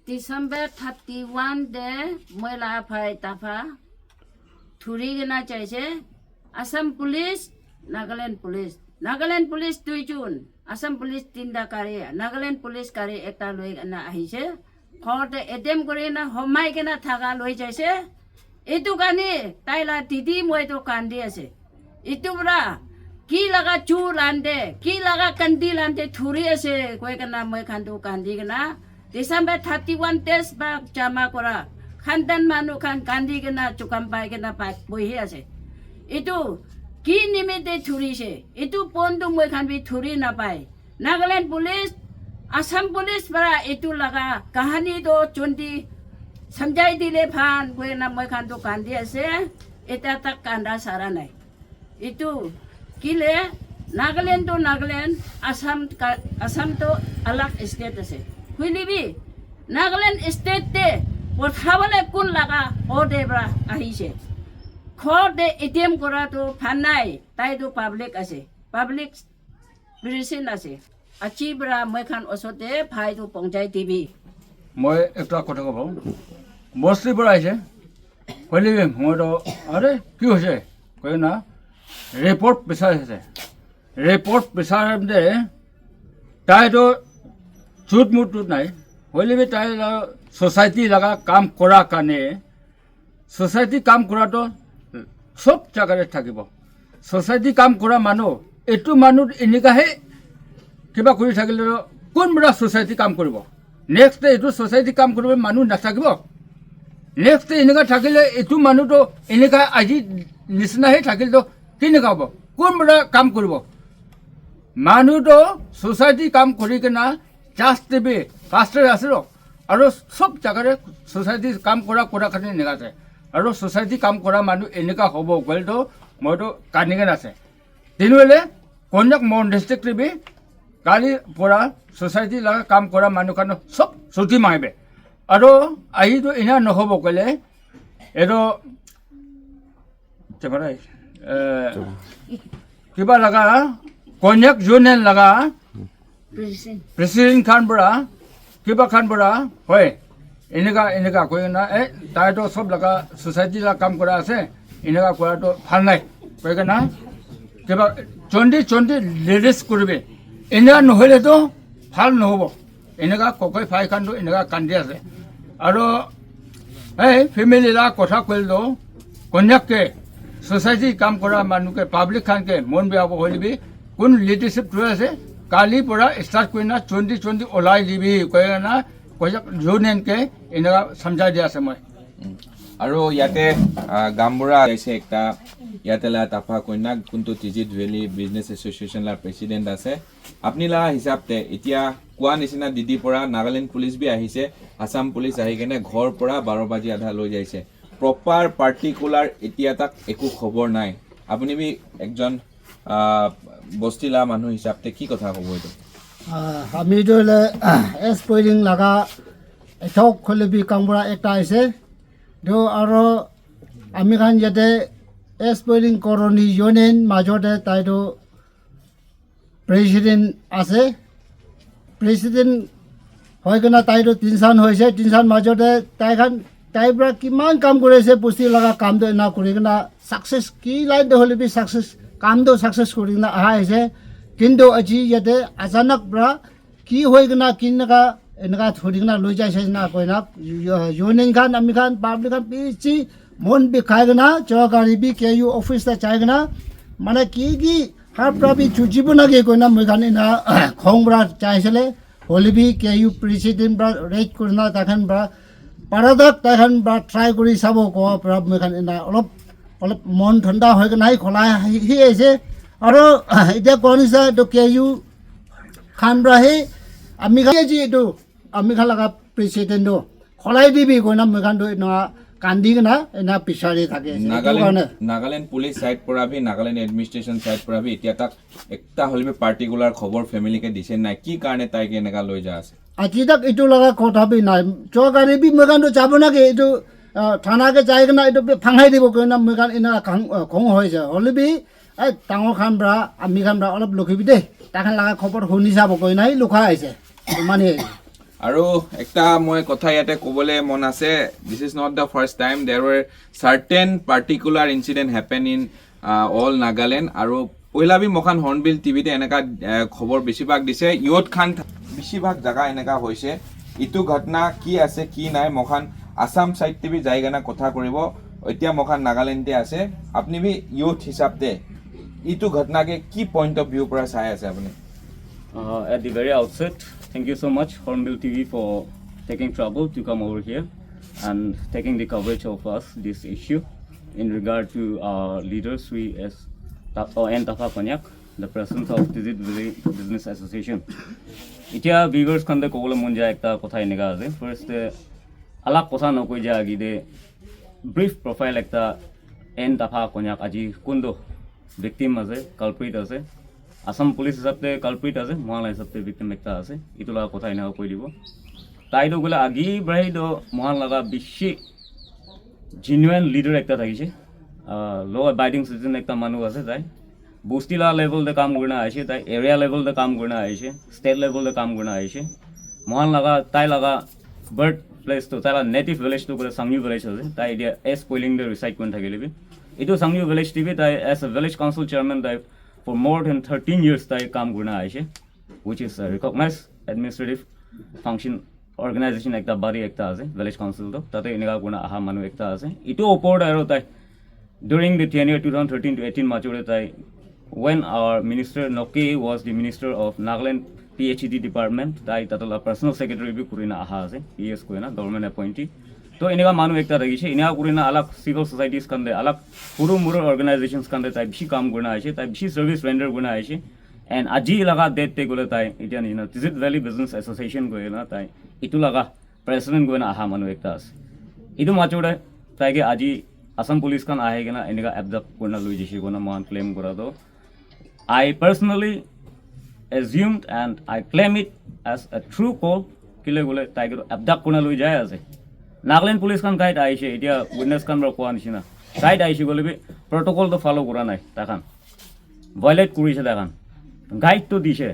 December 31 de moila phai tafa thuri gena chaise Assam Police Nagaland Police 2 June Assam Police 3 da kare Nagaland Police kare ekta loi na ahise khote edem kore na homai gena thaga loi jaise etu kani taila didi moi to kandi ase etu bra ki laga chu lande ki laga kandi lande thuri ase koi kana moi khandu kandi gena December 31 test bag jama kora khandan manu khan kandi gena chukam pai gena pai bohi ase itu ki nimete thuri se itu pondu moi khan bi thuri na pai Nagaland Police Assam Police para itu laga kahani do chundi samjai dile phan koi na moi khan do kandi ase eta tak kanda sara nai itu kile Nagaland Assam to alag state ase huilibi Nagaland state te pothabale kun laga odebra ahise khode ATM kora to phanai tai to public ase public prison ase achibra moi khan osote phai to pongjai tv মই একটা কথা কব বস্তি পৰা আহিছে huilibi মই তো আৰে কি হৈছে কই না ৰিপোৰ্ট বিচাৰিছে ৰিপোৰ্ট বিচাৰতে তাই তো চুট মুট নাই হইলে তাই সোসাইটি লগা কাম কৰা কাৰণে সোসাইটি কাম কৰাটো সব জাগাতে থাকিব সোসাইটি কাম কৰা মানুহ এটো মানুহ এনেকাহে কিবা কৰি থাকিলে কোন বড় সোসাইটি কাম কৰিব নেক্সট এটো সোসাইটি কাম কৰিব মানুহ নাথাকিব নেক্সট এনেকা থাকিলে এটো মানুহটো এনেকা আজি নিচিনাহে থাকিলে কেনেকা হ'ব কোন বড় কাম কৰিব মানুহটো সোসাইটি কাম কৰি কিনা জাষ্ট দেবে কাষ্টৰ আছে আৰু সব জাগাৰে সোসাইটি কাম কৰা কাৰণে নেগাছে আৰু সোসাইটি কাম কৰা মানুহ এনেকা হ'ব গলটো মইতো কানিগেন আছে দিনবেলে কন্যাক মন ডিস্ট্ৰিক্ট টিভি কালি পৰা সোসাইটি লগা কাম কৰা মানুহ কাৰণে সব ছুটি মাৰিবে আৰু আহিতো এনে নহ'ব কলে এইটো কিবা লগা কন্যাক জুনিয়ৰ লগা প্রেসিডেন্ট খান বড়া কিবা খান বড়া হয় এনেকা কই না তাই তো সব লগা সোসাইটি লা কাম করা আছে এনেকা করা তো ভাল নাই কই না কিবা চন্ডি লেডিস করবে এনা নহলে তো ভাল নহব এনেকা ককই ফাই খান তো এনেকা কান্দি আছে আৰু ফ্যামিলি লা কথা কইলো কন্যাকে সোসাইটি কাম করা মানুষকে পাবলিক খানকে মন বেয়াব হইবি কোন লিডারশিপ ধরে আছে কালি পৰা স্টাৰ্ট কৰি না চন্ডি ওলাই দিবি কয় না কৈছে ইউনিয়নকে এনেকা সমঝাই দিয়া আছে মই আৰু ইয়াতে গামবুৰা আছে একটা ইয়াতে লা তাফা কইনা কোনটো টিজিট ভ্যালি বিজনেস এসোসিয়েশন লা প্রেসিডেন্ট আছে আপনি লা হিসাবতে এতিয়া কোৱা নিচিনা দিদি পৰা নাগালেণ্ড পুলিচ বি আহিছে আসাম পুলিচ আহি কেনে ঘৰ পৰা 12 বাজি আধা লৈ যাইছে প্ৰপাৰ পাৰ্টিকুলাৰ এতিয়া তাক একো খবৰ নাই আপুনি বি একজন বস্তিলা মানুহ হিসাবতে কি কথা কব এটো আমি দলে এস পয়লিং লাগা একক খলবি কামবুৰা একটা আছে দো আৰু আমি খান যেতে এস পয়লিং কৰনি ইউনিয়ন মাজতে তাইতো প্ৰেসিডেন্ট আছে প্ৰেসিডেন্ট হয় কিনা তাইতো তিনসান হৈছে তিনসান মাজতে তাইবৰা কিমান কাম কৰিছে বস্তি লগা কামটো না কৰি কিনা সাকসেস কি লাইন হলেবি সাকসেস কামটো সাকসেস কৰি কিনা আহা হৈছে কিন্তু আজি ইয়াতে আচানক পৰা কি হৈ কিনা কিনকা এনেকা ধৰি কিনা লৈ যাইছে না কই না ইউনিয়ন খান আমি খান পাব্লিক খান পিছি মন বিখাই কিনা চৰকাৰী বি কেইউ অফিচতে চাই কিনা মানে কি হাৰ প্ৰাবি চুজিব নাগে কই না মই খান না খং পৰা চাইছিলে হলিবি কেইউ প্ৰেসিডেন্ট পৰা ৰেট কৰি না তাখান পৰা পাৰাদক তাখান পৰা ট্ৰাই কৰি চাব কোৱা পৰা মই খান না অলপ মন ঠান্ডা হৈ কিনে খোলাই আহিছে আৰু এতিয়া কোৱা তো কেইউ খানব্ৰাহে আমি খাইছি এইটো আমি খান লগা প্রেসিডেন্ট খলাই দিবি কই না মই খান না কান্দি কিনা এনা পিছাৰি থাকে নাগালেণ্ড পুলিচ সাইড পৰা ভি নাগালেণ্ড এডমিনিষ্ট্ৰেশন সাইড পৰা ভি এতিয়া তাক একটা হলবে পার্টিকুলার খবর ফ্যামিলিকে দিছে নাই কি কারণে তাইকে এনেকা লৈ যা আছে আজি তাক এইটো লগা কথা বি নাই চৰকাৰী বি মই খান যাব নাগে এইটো থানাকে যাই কিনা এইটো ফাঙাই দিব কই না মই খান এনা খং হৈছে হলিবি ডাঙৰ খানব্ৰা আমি খানব্ৰা অলপ লখিবি দেই তাখান লগা খবৰ শুনি যাব কই নাই লুকা আহিছে মানে আৰু একটা মই কথা ইয়াতে ক'বলৈ মন আছে, this is not the first time there were certain particular incident happen in all Nagaland. আৰু পহিলাবি মখান হৰ্ণবিল টিভিতে এনেকা খবৰ বেছিভাগ দিছে, ইয়ত খান বেছিভাগ জাগা এনেকা হৈছে। ইটো ঘটনা কি আছে কি নাই মখান আসাম সাইড টিভি যাই কেনে কথা কৰিব। এতিয়া মখান নাগালেণ্ডতে আছে, আপুনি বি ইয়থ হিচাপতে ইটো ঘটনাকে কি পইণ্ট অফ ভিউ পৰা চাই আছে আপুনি? At the very outset, thank you so much Hornbill TV for taking trouble to come over here and taking the coverage of us this issue in regard to our leader Sri S. N. Tafa Konyak, the president of Tizit Valley Business Association. Itia viewers kan de kobole mon ja ekta kotha enega ase. First alak kotha nokoi ja agide brief profile ekta N. Tafa Konyak aji kundo victim ase, culprit ase. Assam police হিচাপে culprit আছে, মহালয় হিচাপে victim একটা আছে। ইটো লগা কথা এনেকা কৈ দিব তাইতো গ'লে আগি বাঢ়িতো মহান লগা বেছি জেনুৱেন লিডাৰ একটা থাকিছে, ল' এবাইডিং চিটিজেন একটা মানুহ আছে। তাই বস্তি লগা লেভেলতে কাম কৰি আহিছে, তাই এৰিয়া লেভেলতে কাম কৰি আহিছে, ষ্টেট লেভেলতে কাম কৰি আহিছে। মহান লগা তাই লগা বাৰ্ড প্লেচটো তাই নেটিভ ভিলেজটো গ'লে চাংনিউ ভিলেজ আছে। তাই এতিয়া এছ পইলিং দে ৰিচাইড কৰি থাকিলেবি এইটো চাংনিউ ভিলেজ টিভি। তাই as a village council chairman তাই for more than 13 years tai kam gurna aise, which is a recognized administrative function organization ekta body ekta ase village council to tate enega gurna aha manu ekta ase. Ito opor aro tai during the tenure 2013 to 18 machore tai when our minister Noke was the minister of Nagaland PhD department, tai tatala personal secretary bi kurina aha ase, PS koina government appointee. তো এনেকা মানুহ একটা থাকিছে, এনেকা কৰি না আলাক civil societies কান্দে আলাক সৰু মুৰু organisations কান্দে তাই বেছি কাম কৰি আহিছে, তাই বেছি সাৰ্ভিস ৰেন্ডাৰ কৰি আহিছে। এণ্ড আজি লগা ডেটতে গ'লে তাই এতিয়া নিচিনা তিজিত ভেলী বিজনেছ এছ'চিয়েশ্যন গৈ না তাই ইটো লগা প্ৰেচিডেণ্ট গৈ না অহা মানুহ একটা আছে। ইটো মাজতে তাইকে আজি আসাম পুলিচখন আহে কিনা এনেকা এবজাৰ্ভ কৰি না লৈ যাইছে কোনা মহান ক্লেইম কৰাটো। I personally assumed and I claim it as a true call, কেলৈ গ'লে তাইকে এবজাৰ্ভ কৰি লৈ যায় আছে। নাগালেণ্ড পুলিচখন গাইড আহিছে, এতিয়া উইটনেছখন বাৰু কোৱা নিচিনা গাইড আহিছে গ'লে প্ৰট'কলটো ফ'ল' কৰা নাই, তাখান ভায়লেট কৰিছে। তাখান গাইডটো দিছে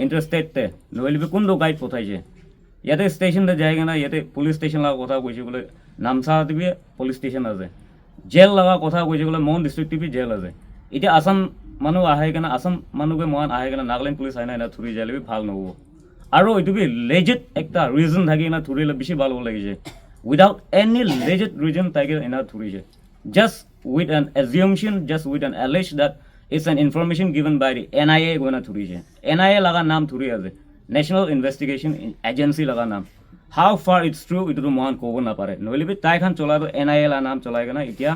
ইণ্টাৰেষ্টেডতে, নহ'লে কোনটো গাইড পঠাইছে। ইয়াতে ষ্টেচনতে যায় কিনে ইয়াতে পুলিচ ষ্টেচন লগা কথা কৈছে বোলে নামচা টিভি পুলিচ ষ্টেচন আছে, জেল লগা কথা কৈছে বোলে মন ডিষ্ট্ৰিক্ট টিভি জেল আছে। এতিয়া আসাম মানুহ আহে কিনে আসাম মানুহকে মহান আহে কিনে নাগালেণ্ড পুলিচ আহে না এনে থুৰি যালে ভাল নহ'ব। আৰু এইটো লেজিট একটা ৰিজন থাকি কিনে থুৰিলে বেছি ভাল হ'ব লাগিছে। Without any legit reason tiger in our tourism, just with an assumption, just with an alleged that it's an information given by the NIA going to tourism. NIA laga naam thuri ase, National Investigation Agency laga naam. How far it's true it to mohan kobo na pare, no libi tai khan chola to NIA la naam cholayega na itia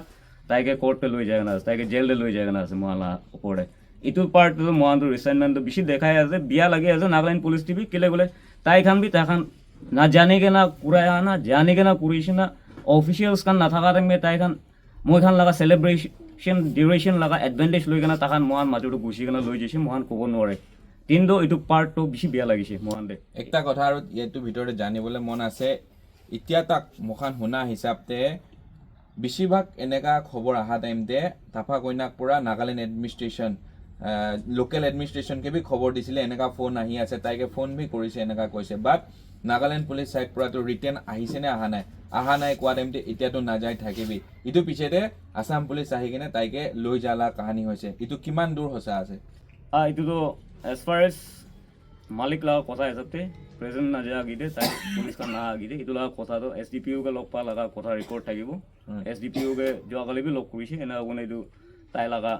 taike court pe loi jayega na, taike jail de loi jayega na ase mohan la opore itu part to mohan to resignment to bishi dekhai ase, biya lage ase Nagaland police tv kile gole tai khan bi tai khan না জানে কে না কুরায়া না জানে কে না কুরিছে না officials কান না থাকা থাকবে তাই খান মই খান লাগা সেলিব্রেশন ডিউরেশন লাগা এডভান্টেজ লৈ কেনা তাখান মহান মাজটো গুছি কেনা লৈ যাইছে, মহান ক'ব নোৱাৰে। কিন্তু এইটো পাৰ্টটো বেছি বেয়া লাগিছে মহান দে। একটা কথা আৰু এইটো ভিতৰতে জানিবলৈ মন আছে, এতিয়া তাক মখান শুনা হিচাপতে বেছিভাগ এনেকা খবৰ অহা টাইমতে তাফা কইনাক পৰা নাগালেণ্ড এডমিনিষ্ট্ৰেশ্যন লোকেল এডমিনিষ্ট্ৰেশ্যনকে বি খবৰ দিছিলে এনেকা ফোন আহি আছে, তাইকে ফোন বি কৰিছে এনেকা কৈছে। বাট নাগালেণ্ড পুলিচ চাইড পৰাটো ৰিটাৰ্ণ আহিছে নে অহা নাই কোৱা টাইমতে এতিয়াতো নাযায় থাকিবি। ইটো পিছতে আসাম পুলিচ আহি কিনে তাইকে লৈ যালা কাহানী হৈছে, ইটো কিমান দূৰ সঁচা আছে? এইটোতো এজ ফাৰ এজ মালিক লগা কথা হিচাপতে প্ৰেজেণ্ট নাযায় আগিতে তাই পুলিচখন না আগিতে এইটো লগা কথাটো SDPOকে লগ পোৱা লগা কথা ৰেকৰ্ড থাকিব। SDPOকে যোৱাকালি বি লগ কৰিছে, এনেকুৱা কোনে এইটো তাই লগা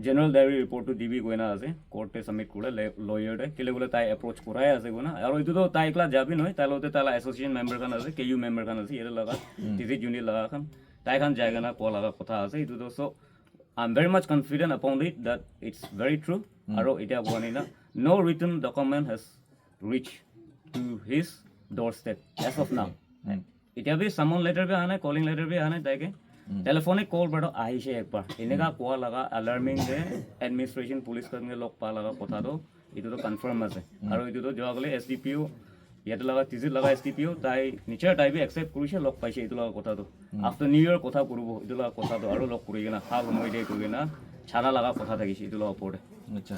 জেনেৰেল ডায়েৰী ৰিপৰ্টটো দিবি গৈ না আছে কোৰ্টে ছাবমিট কৰে লয়াৰতে কেলে বোলে তাই এপ্ৰ'চ কৰাই আছে গৈ না। আৰু এইটোতো তাই একলা যাবি নহয়, তাই লগতে তাই এছ'চিয়েশ্যন মেম্বাৰখন আছে, KU মেম্বাৰখন আছে, ইয়াৰ লগা টিজিত ইউনিট লগাখন তাইখন যায় কেনে কোৱা লগা কথা আছে। এইটোতো so' I am very much confident upon it that it's very true. আৰু এতিয়া কোৱা নাই না no written document has reached to his doorstep as of now. এতিয়া বি সামন লেটাৰ বি অহা নাই, কলিং লেটাৰ বি অহা নাই, তাইকে টেলিফোনিক কল বাৰু আহিছে একবাৰ। এনেকা কোৱা লগা এলাৰ্মিং যে এডমিনিষ্ট্ৰেশ্যন পুলিচ কৰ্মীয়ে লগ পোৱা লগা কথাটো এইটোতো কনফাৰ্ম আছে। আৰু এইটোতো যোৱাকালি SDPO ইয়াতে লগা টিজিত লগা SDPO তাই নিশ্চয় তাই বি একচেপ্ট কৰিছে, লগ পাইছে এইটো লগা কথাটো। আফটাৰ নিউ ইয়েৰ কথা কৰিব এইটো লগা কথাটো আৰু লগ কৰি কিনা ভাল সময় দিয়ে কৰি কিনা চাৰা লগা কথা থাকিছে এইটো লগা ওপৰতে। আচ্ছা।